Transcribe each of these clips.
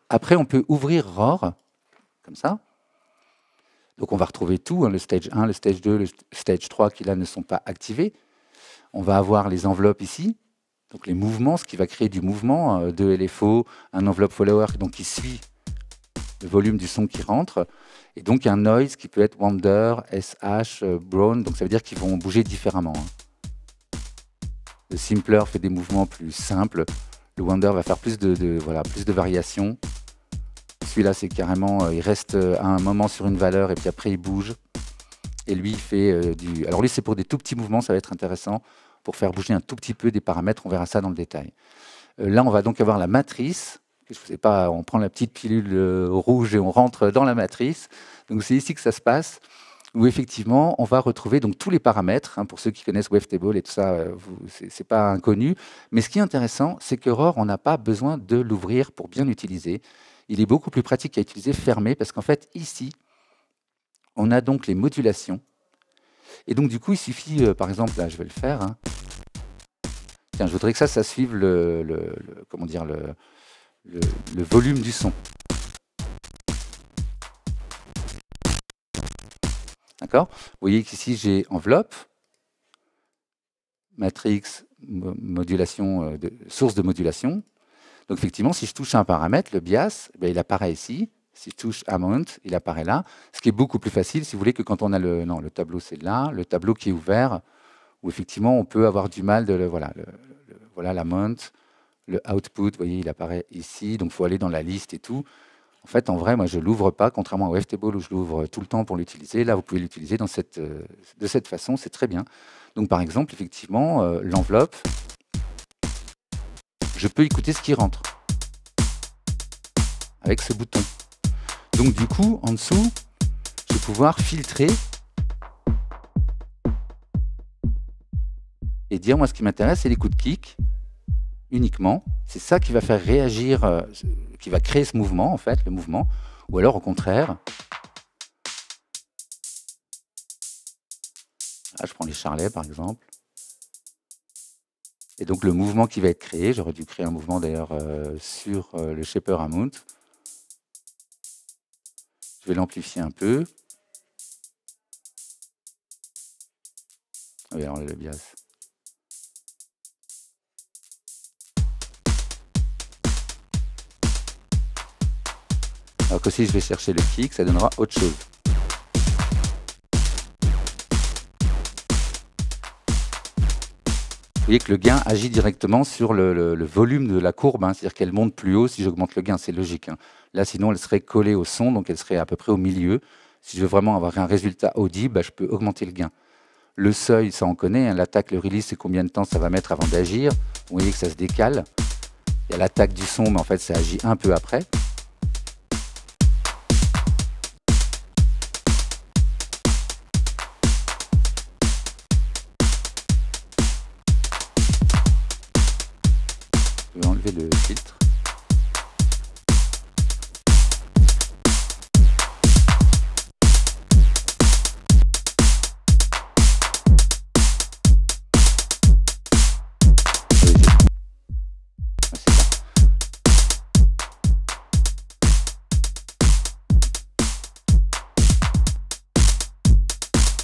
Après, on peut ouvrir ROR, comme ça. Donc on va retrouver tout, hein, le stage 1, le stage 2, le stage 3 qui là ne sont pas activés. On va avoir les enveloppes ici, donc les mouvements, ce qui va créer du mouvement, de LFO, un enveloppe follower donc qui suit le volume du son qui rentre, et donc un noise qui peut être Wander, SH, Brown, donc ça veut dire qu'ils vont bouger différemment. Hein. Le Simpler fait des mouvements plus simples, le Wander va faire plus de variations. Celui-là, c'est carrément, il reste à un moment sur une valeur et puis après il bouge. Et lui, il fait du... Alors lui, c'est pour des tout petits mouvements, ça va être intéressant, pour faire bouger un tout petit peu des paramètres, on verra ça dans le détail. Là, on va donc avoir la matrice. Je ne sais pas, on prend la petite pilule rouge et on rentre dans la matrice. Donc c'est ici que ça se passe, où effectivement, on va retrouver donc tous les paramètres. Hein, pour ceux qui connaissent Wavetable et tout ça, c'est pas inconnu. Mais ce qui est intéressant, c'est que ROR, on n'a pas besoin de l'ouvrir pour bien l'utiliser. Il est beaucoup plus pratique à utiliser fermé, parce qu'en fait, ici, on a donc les modulations. Et donc, du coup, il suffit, par exemple, là, je vais le faire. Hein. Tiens, je voudrais que ça suive comment dire, le volume du son. D'accord? Vous voyez qu'ici, j'ai enveloppe, matrix, modulation, source de modulation. Donc, effectivement, si je touche un paramètre, le bias, ben, il apparaît ici. Si je touche Amount, il apparaît là. Ce qui est beaucoup plus facile, si vous voulez, que quand on a le... Non, le tableau, c'est là. Le tableau qui est ouvert, où effectivement, on peut avoir du mal de... Voilà l'amount, le output, vous voyez, il apparaît ici. Donc, il faut aller dans la liste et tout. En fait, en vrai, moi, je ne l'ouvre pas, contrairement à Wavetable où je l'ouvre tout le temps pour l'utiliser. Là, vous pouvez l'utiliser de cette façon, c'est très bien. Donc, par exemple, effectivement, l'enveloppe, je peux écouter ce qui rentre avec ce bouton. Donc du coup, en dessous, je vais pouvoir filtrer et dire, moi, ce qui m'intéresse, c'est les coups de kick, uniquement. C'est ça qui va faire réagir, qui va créer ce mouvement, en fait, le mouvement. Ou alors, au contraire, là, je prends les charlets, par exemple. Et donc, le mouvement qui va être créé, j'aurais dû créer un mouvement, d'ailleurs, sur le shaper amount. Je vais l'amplifier un peu. Oui, alors le bias. Alors que si je vais chercher le kick, ça donnera autre chose. Vous voyez que le gain agit directement sur le volume de la courbe, hein, c'est-à-dire qu'elle monte plus haut si j'augmente le gain, c'est logique. Hein. Là, sinon, elle serait collée au son, donc elle serait à peu près au milieu. Si je veux vraiment avoir un résultat audible, bah, je peux augmenter le gain. Le seuil, ça on connaît, hein, l'attaque, le release, c'est combien de temps ça va mettre avant d'agir. Vous voyez que ça se décale. Il y a l'attaque du son, mais en fait, ça agit un peu après. Je vais enlever le filtre.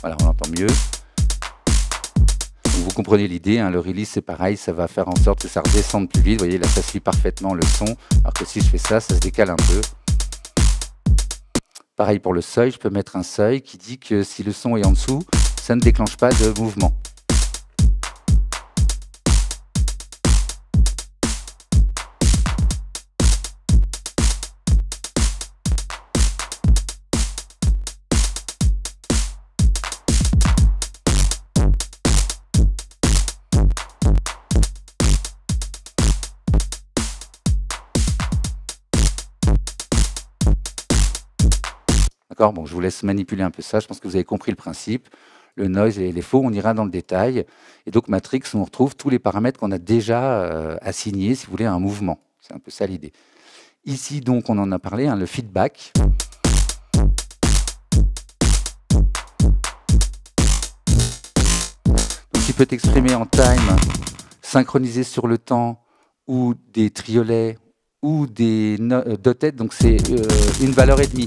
Voilà, on l'entend mieux. Donc vous comprenez l'idée, hein, le release c'est pareil, ça va faire en sorte que ça redescende plus vite. Vous voyez, là ça suit parfaitement le son, alors que si je fais ça, ça se décale un peu. Pareil pour le seuil, je peux mettre un seuil qui dit que si le son est en dessous, ça ne déclenche pas de mouvement. D'accord, bon, je vous laisse manipuler un peu ça, je pense que vous avez compris le principe. Le noise et les faux, on ira dans le détail. Et donc Matrix, on retrouve tous les paramètres qu'on a déjà assignés, si vous voulez, à un mouvement. C'est un peu ça l'idée. Ici, donc, on en a parlé, hein, le feedback. Donc, il peut exprimer en time, synchronisé sur le temps, ou des triolets, ou des dotted, donc c'est une valeur et demie.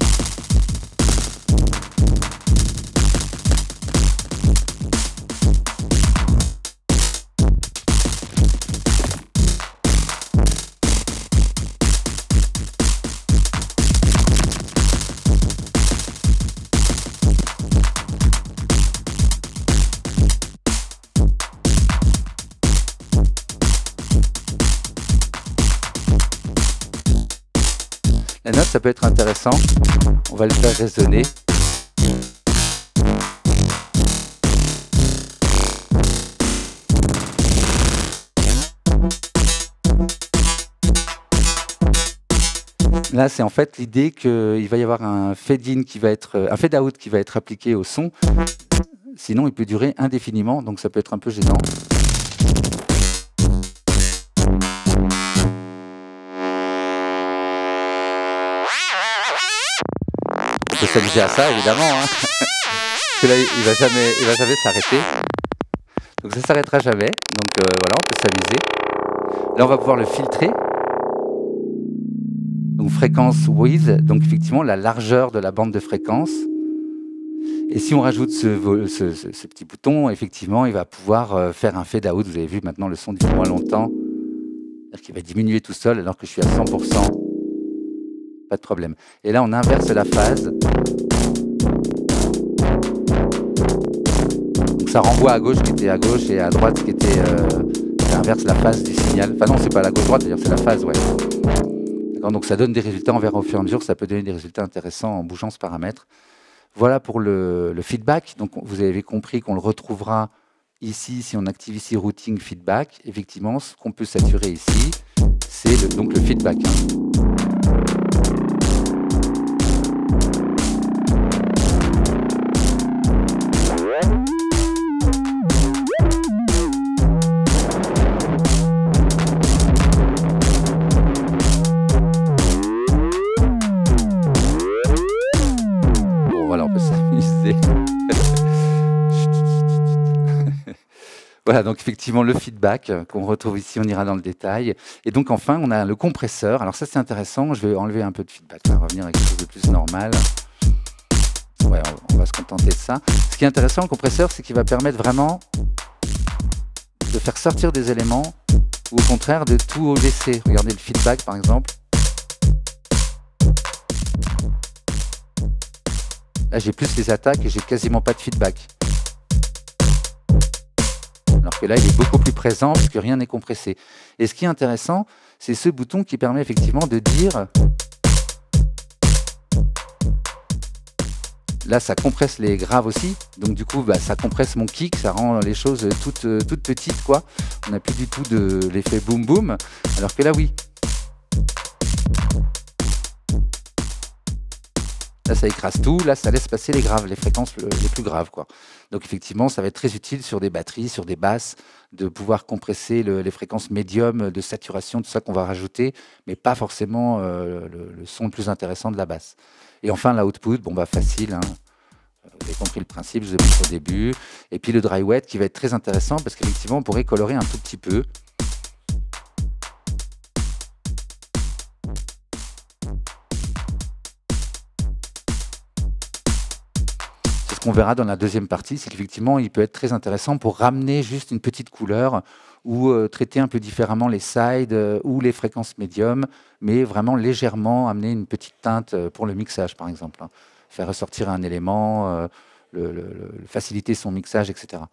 La note, ça peut être intéressant. On va le faire résonner. Là, c'est en fait l'idée qu'il va y avoir un fade-in qui va être, un fade-out qui va être appliqué au son. Sinon, il peut durer indéfiniment, donc ça peut être un peu gênant. On peut s'amuser à ça, évidemment, hein. Parce que là, il va jamais s'arrêter. Donc ça s'arrêtera jamais. Donc voilà, on peut s'amuser. Là, on va pouvoir le filtrer. Donc fréquence width, donc effectivement la largeur de la bande de fréquence. Et si on rajoute ce petit bouton, effectivement, il va pouvoir faire un fade out. Vous avez vu, maintenant le son dure moins longtemps. C'est-à-dire qu'il va diminuer tout seul alors que je suis à 100%. Pas de problème. Et là, on inverse la phase. Donc ça renvoie à gauche qui était à gauche et à droite qui était... ça inverse la phase du signal. Enfin non, c'est pas la gauche-droite, d'ailleurs c'est la phase, ouais. Donc ça donne des résultats, on verra au fur et à mesure, ça peut donner des résultats intéressants en bougeant ce paramètre. Voilà pour le feedback. Donc vous avez compris qu'on le retrouvera ici, si on active ici Routing Feedback. Effectivement, ce qu'on peut saturer ici, c'est donc le feedback. Voilà, on peut s'amuser. Voilà, donc effectivement le feedback qu'on retrouve ici, on ira dans le détail. Et donc enfin, on a le compresseur. Alors ça c'est intéressant, je vais enlever un peu de feedback, on va revenir à quelque chose de plus normal. Ouais, on va se contenter de ça. Ce qui est intéressant, le compresseur, c'est qu'il va permettre vraiment de faire sortir des éléments ou au contraire de tout laisser. Regardez le feedback par exemple. Là, j'ai plus les attaques et j'ai quasiment pas de feedback. Alors que là, il est beaucoup plus présent parce que rien n'est compressé. Et ce qui est intéressant, c'est ce bouton qui permet effectivement de dire... Là, ça compresse les graves aussi. Donc du coup, ça compresse mon kick, ça rend les choses toutes petites, quoi. On n'a plus du tout de l'effet boom boom. Alors que là, oui. Là, ça écrase tout. Là, ça laisse passer les graves, les fréquences les plus graves, quoi. Donc, effectivement, ça va être très utile sur des batteries, sur des basses, de pouvoir compresser les fréquences médium de saturation, tout ça qu'on va rajouter, mais pas forcément le son le plus intéressant de la basse. Et enfin, l'output, bon, facile, hein. Vous avez compris le principe, je vous ai montré au début. Et puis le dry wet qui va être très intéressant parce qu'effectivement, on pourrait colorer un tout petit peu. On verra dans la deuxième partie, c'est qu'effectivement, il peut être très intéressant pour ramener juste une petite couleur ou traiter un peu différemment les sides ou les fréquences médium, mais vraiment légèrement amener une petite teinte pour le mixage, par exemple. Faire ressortir un élément, faciliter son mixage, etc.